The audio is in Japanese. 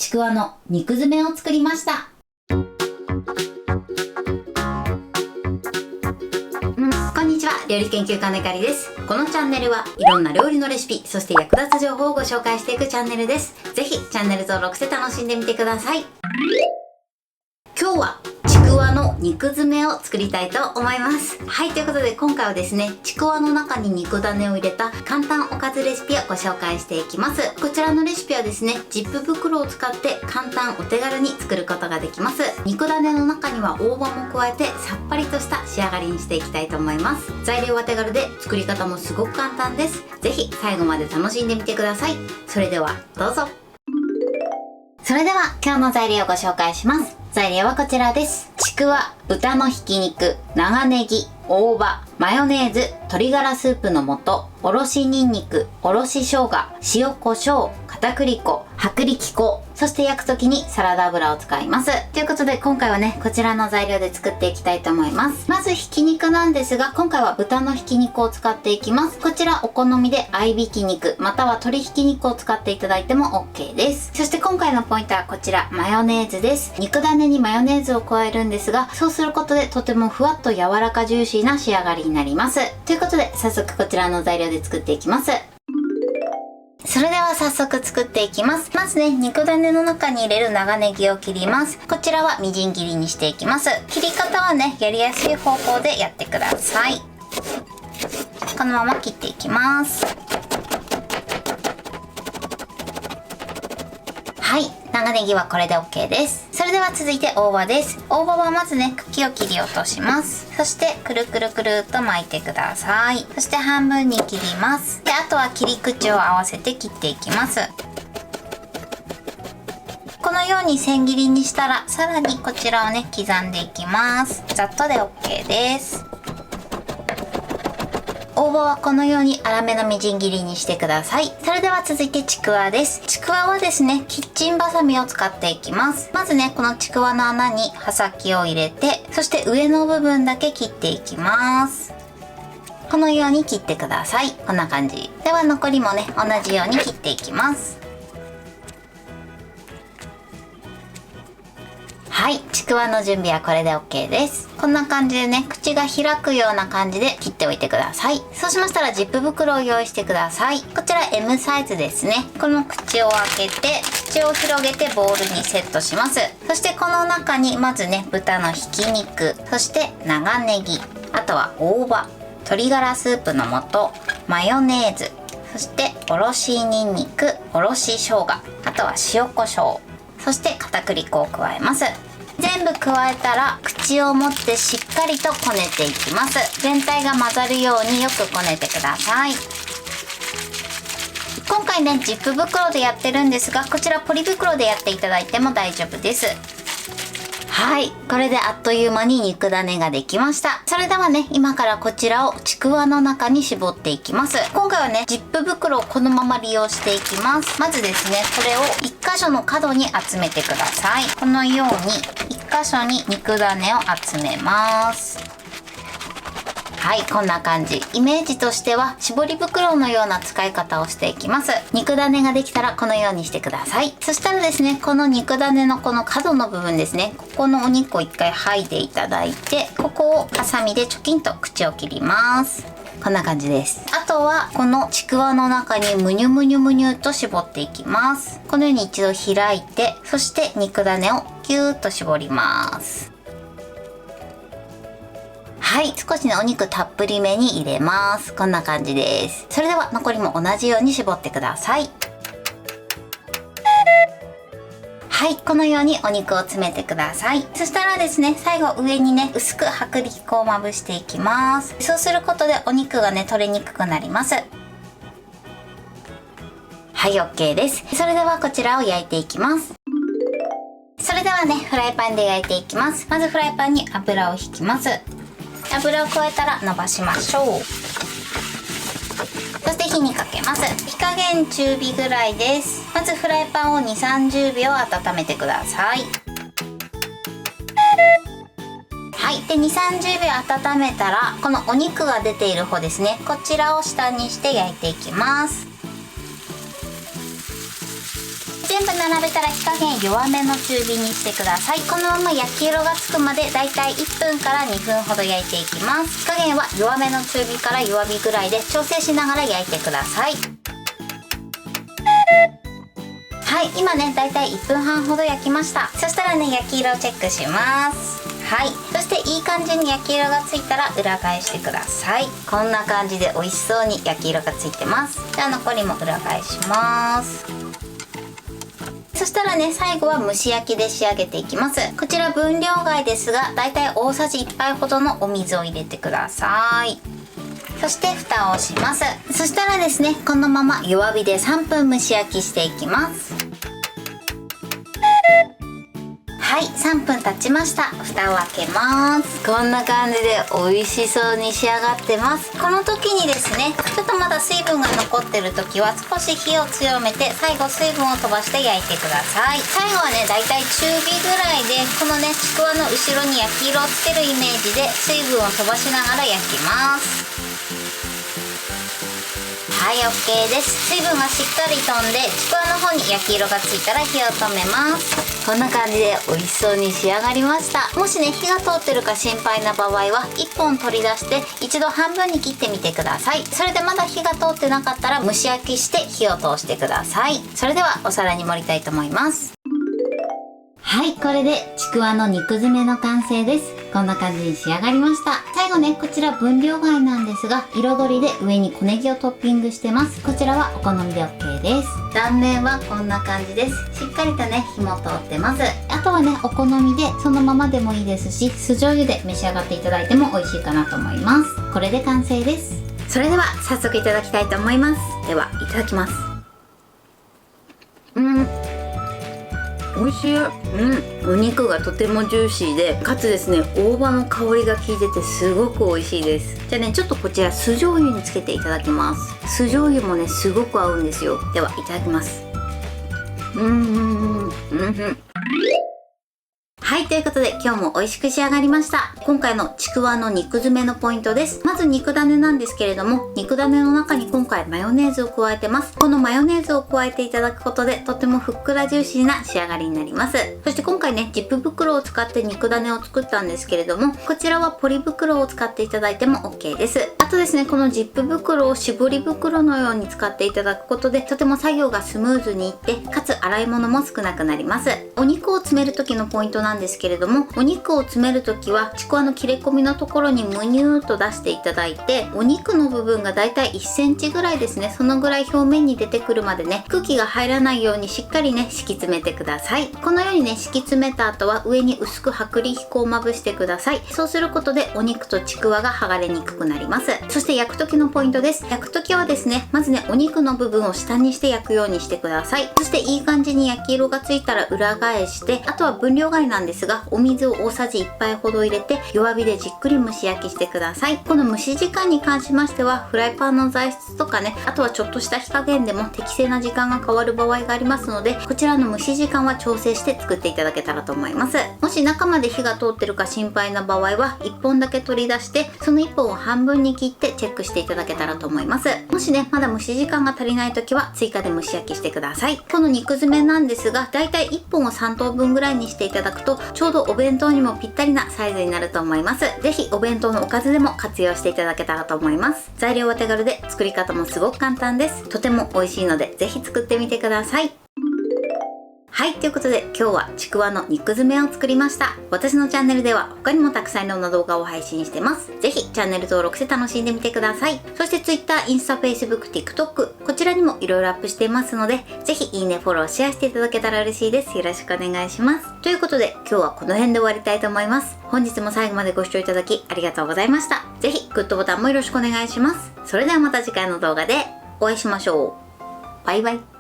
ちくわの肉詰めを作りました。こんにちは、料理研究家のゆかりです。このチャンネルはいろんな料理のレシピ、そして役立つ情報をご紹介していくチャンネルです。ぜひチャンネル登録して楽しんでみてください。今日はちくわの肉詰めを作りたいと思います。はい、ということで今回はですね、ちくわの中に肉種を入れた簡単おかずレシピをご紹介していきます。こちらのレシピはですね、ジップ袋を使って簡単お手軽に作ることができます。肉種の中には大葉も加えてさっぱりとした仕上がりにしていきたいと思います。材料は手軽で作り方もすごく簡単です。ぜひ最後まで楽しんでみてください。それではどうぞ。それでは今日の材料をご紹介します。材料はこちらです。ちくわ、豚のひき肉、長ネギ、大葉、マヨネーズ、鶏ガラスープの素、おろしにんにく、おろし生姜、塩コショウ、片栗粉、薄力粉、そして焼く時にサラダ油を使います。ということで今回はね、こちらの材料で作っていきたいと思います。まずひき肉なんですが、今回は豚のひき肉を使っていきます。こちらお好みで合いびき肉、または鶏ひき肉を使っていただいても OK です。そして今回のポイントはこちら、マヨネーズです。肉種にマヨネーズを加えるんですが、そうすることでとてもふわっと柔らかジューシーな仕上がりになります。ということで早速こちらの材料で作っていきます。それでは早速作っていきます。まずね、肉種の中に入れる長ネギを切ります。こちらはみじん切りにしていきます。切り方はね、やりやすい方法でやってください。このまま切っていきます。はい、長ネギはこれで OK です。それでは続いて大葉です。大葉はまずね、茎を切り落とします。そしてくるくるくるっと巻いてください。そして半分に切ります。で、あとは切り口を合わせて切っていきます。このように千切りにしたら、さらにこちらをね、刻んでいきます。ざっとで OK です。大葉はこのように粗めのみじん切りにしてください。それでは続いてちくわです。ちくわはですね、キッチンバサミを使っていきます。まずね、このちくわの穴に刃先を入れて、そして上の部分だけ切っていきます。このように切ってください。こんな感じ。では残りもね、同じように切っていきます。はい、ちくわの準備はこれで OK です。こんな感じでね、口が開くような感じで切っておいてください。そうしましたらジップ袋を用意してください。こちら M サイズですね。この口を開けて、口を広げてボウルにセットします。そしてこの中にまずね、豚のひき肉、そして長ネギ、あとは大葉、鶏ガラスープの素、マヨネーズ、そしておろしにんにく、おろし生姜、あとは塩コショウ、そして片栗粉を加えます。全部加えたら口を持ってしっかりとこねていきます。全体が混ざるようによくこねてください。今回ね、ジップ袋でやってるんですが、こちらポリ袋でやっていただいても大丈夫です。はい、これであっという間に肉種ができました。それではね、今からこちらをちくわの中に絞っていきます。今回はね、ジップ袋をこのまま利用していきます。まずですね、これを1箇所の角に集めてください。このように1箇所に肉種を集めます。はい、こんな感じ。イメージとしては絞り袋のような使い方をしていきます。肉種ができたらこのようにしてください。そしたらですね、この肉種のこの角の部分ですね、ここのお肉を一回剥いでいただいて、ここをハサミでチョキンと口を切ります。こんな感じです。あとはこのちくわの中にむにゅむにゅむにゅと絞っていきます。このように一度開いて、そして肉種をギューッと絞ります。はい、少しね、お肉たっぷりめに入れます。こんな感じです。それでは残りも同じように絞ってください。はい、このようにお肉を詰めてください。そしたらですね、最後上にね、薄く薄力粉をまぶしていきます。そうすることでお肉がね、取れにくくなります。はい、OK です。それではこちらを焼いていきます。それではね、フライパンで焼いていきます。まずフライパンに油を引きます。油を加えたら伸ばしましょう。そして火にかけます。火加減中火ぐらいです。まずフライパンを 2,30 秒温めてください。はい、で 2,30 秒温めたらこのお肉が出ている方ですね、こちらを下にして焼いていきます。全部並べたら火加減弱めの中火にしてください。このまま焼き色がつくまでだいたい1分から2分ほど焼いていきます。火加減は弱めの中火から弱火ぐらいで調整しながら焼いてください。はい、今ねだいたい1分半ほど焼きました。そしたらね焼き色をチェックします。はい、そしていい感じに焼き色がついたら裏返してください。こんな感じで美味しそうに焼き色がついてます。じゃあ残りも裏返します。そしたらね最後は蒸し焼きで仕上げていきます。こちら分量外ですがだいたい大さじ1杯ほどのお水を入れてください。そして蓋をします。そしたらですねこのまま弱火で3分蒸し焼きしていきます。はい、3分経ちました。蓋を開けます。こんな感じで美味しそうに仕上がってます。この時にですねちょっとまだ水分が残ってる時は少し火を強めて最後水分を飛ばして焼いてください。最後はねだいたい中火ぐらいでこのねちくわの後ろに焼き色をつけるイメージで水分を飛ばしながら焼きます。はい、 OK です。水分がしっかり飛んでちくわの方に焼き色がついたら火を止めます。こんな感じで美味しそうに仕上がりました。もしね火が通ってるか心配な場合は1本取り出して一度半分に切ってみてください。それでまだ火が通ってなかったら蒸し焼きして火を通してください。それではお皿に盛りたいと思います。はい、これでちくわの肉詰めの完成です。こんな感じに仕上がりました。最後ねこちら分量外なんですが彩りで上に小ネギをトッピングしてます。こちらはお好みで OK です。断面はこんな感じです。しっかりとね火も通ってます。あとはねお好みでそのままでもいいですし酢醤油で召し上がっていただいても美味しいかなと思います。これで完成です。それでは早速いただきたいと思います。ではいただきます。美味しい。お肉がとてもジューシーでかつですね大葉の香りが効いててすごく美味しいです。じゃあねちょっとこちら酢醤油につけていただきます。酢醤油もねすごく合うんですよ。ではいただきます。はい、ということで今日も美味しく仕上がりました。今回のちくわの肉詰めのポイントです。まず肉種なんですけれども肉種の中に今回マヨネーズを加えてます。このマヨネーズを加えていただくことでとてもふっくらジューシーな仕上がりになります。そして今回ねジップ袋を使って肉種を作ったんですけれどもこちらはポリ袋を使っていただいても OK です。あとですねこのジップ袋を絞り袋のように使っていただくことでとても作業がスムーズにいってかつ洗い物も少なくなります。お肉を詰める時のポイントなんですけれどもお肉を詰める時はちくわの切れ込みのところにむにゅーっと出していただいてお肉の部分がだいたい1センチぐらいですねそのぐらい表面に出てくるまでね空気が入らないようにしっかりね敷き詰めてください。このようにね敷き詰めた後は上に薄く薄力粉をまぶしてください。そうすることでお肉とちくわが剥がれにくくなります。そして焼く時のポイントです。焼く時はですねまずねお肉の部分を下にして焼くようにしてください。そしていい感じに焼き色がついたら裏返してあとは分量外なんですがお水を大さじ1杯ほど入れて弱火でじっくり蒸し焼きしてください。この蒸し時間に関しましてはフライパンの材質とかねあとはちょっとした火加減でも適正な時間が変わる場合がありますのでこちらの蒸し時間は調整して作っていただけたらと思います。もし中まで火が通ってるか心配な場合は1本だけ取り出してその1本を半分に切ってチェックしていただけたらと思います。もしねまだ蒸し時間が足りない時は追加で蒸し焼きしてください。この肉詰めなんですがだいたい1本を3等分ぐらいにしていただくとちょうどお弁当にもぴったりなサイズになると思います。ぜひお弁当のおかずでも活用していただけたらと思います。材料は手軽で作り方もすごく簡単です。とても美味しいのでぜひ作ってみてください。はい、ということで今日はちくわの肉詰めを作りました。私のチャンネルでは他にもたくさんいろんな動画を配信してます。ぜひチャンネル登録して楽しんでみてください。そして Twitter、インスタ、Facebook、TikTok こちらにもいろいろアップしていますのでぜひいいね、フォロー、シェアしていただけたら嬉しいです。よろしくお願いします。ということで今日はこの辺で終わりたいと思います。本日も最後までご視聴いただきありがとうございました。ぜひグッドボタンもよろしくお願いします。それではまた次回の動画でお会いしましょう。バイバイ。